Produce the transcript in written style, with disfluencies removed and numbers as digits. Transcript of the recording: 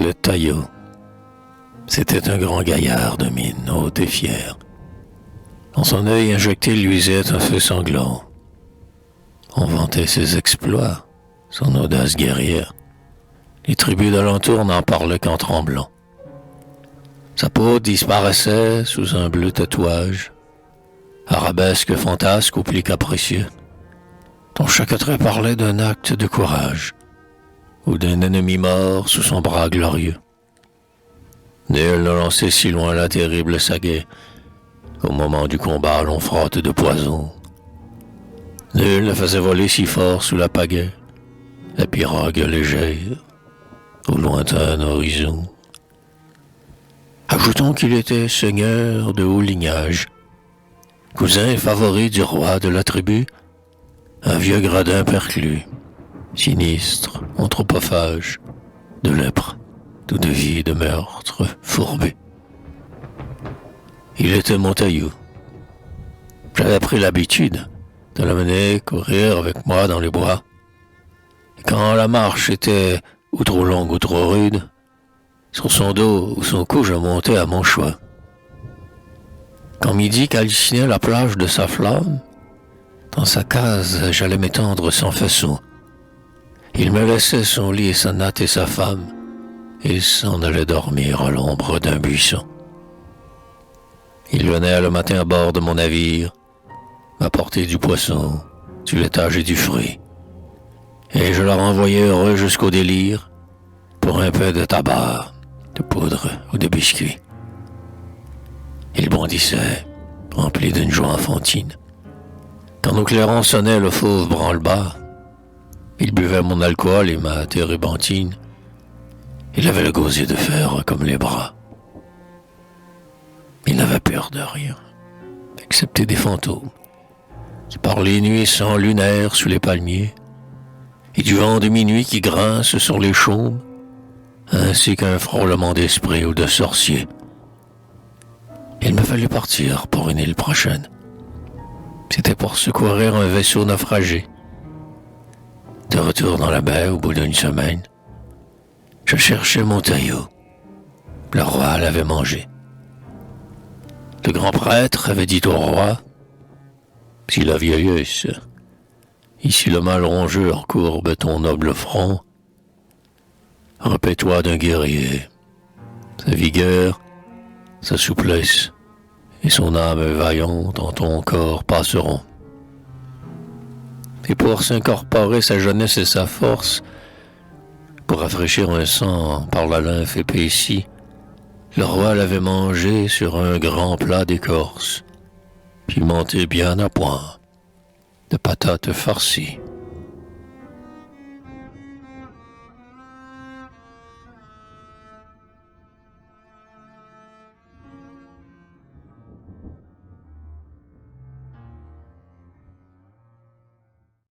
Le taillot. C'était un grand gaillard de mine haute et fière. Dans son œil injecté luisait un feu sanglant. On vantait ses exploits, son audace guerrière. Les tribus d'alentour n'en parlaient qu'en tremblant. Sa peau disparaissait sous un bleu tatouage, arabesque fantasque aux plis capricieux, dont chaque trait parlait d'un acte de courage, ou d'un ennemi mort sous son bras glorieux. Nul ne lançait si loin la terrible sagaie, qu'au moment du combat l'on frotte de poison. Nul ne faisait voler si fort sous la pagaie, la pirogue légère, au lointain horizon. Ajoutons qu'il était seigneur de haut lignage, cousin et favori du roi de la tribu, un vieux gradin perclus, sinistre, anthropophage, de lèpre, tout de vie, de meurtre, fourbé. Il était mon taillot. J'avais pris l'habitude de l'amener courir avec moi dans les bois. Et quand la marche était ou trop longue ou trop rude, sur son dos ou son cou je montais à mon choix. Quand midi calcinait la plage de sa flamme, dans sa case j'allais m'étendre sans façon. Il me laissait son lit et sa natte et sa femme, et s'en allait dormir à l'ombre d'un buisson. Il venait le matin à bord de mon navire, m'apporter du poisson, du laitage et du fruit, et je le renvoyais heureux jusqu'au délire pour un peu de tabac, de poudre ou de biscuits. Il bondissait, rempli d'une joie enfantine. Quand nos clairons sonnaient le fauve branle-bas, il buvait mon alcool et ma térébenthine. Il avait le gosier de fer comme les bras. Il n'avait peur de rien, excepté des fantômes, qui par les nuits sont lunaires sous les palmiers, et du vent de minuit qui grince sur les chaumes, ainsi qu'un frôlement d'esprits ou de sorciers. Il me fallut partir pour une île prochaine. C'était pour secourir un vaisseau naufragé. De retour dans la baie au bout d'une semaine, je cherchais mon taillot. Le roi l'avait mangé. Le grand prêtre avait dit au roi, « Si la vieillesse, ici le mal rongeur courbe ton noble front, rappelle-toi d'un guerrier, sa vigueur, sa souplesse et son âme vaillante en ton corps passeront. Et pour s'incorporer sa jeunesse et sa force, pour rafraîchir un sang par la lymphe épaissie, le roi l'avait mangé sur un grand plat d'écorce, pimenté bien à point, de patates farcies.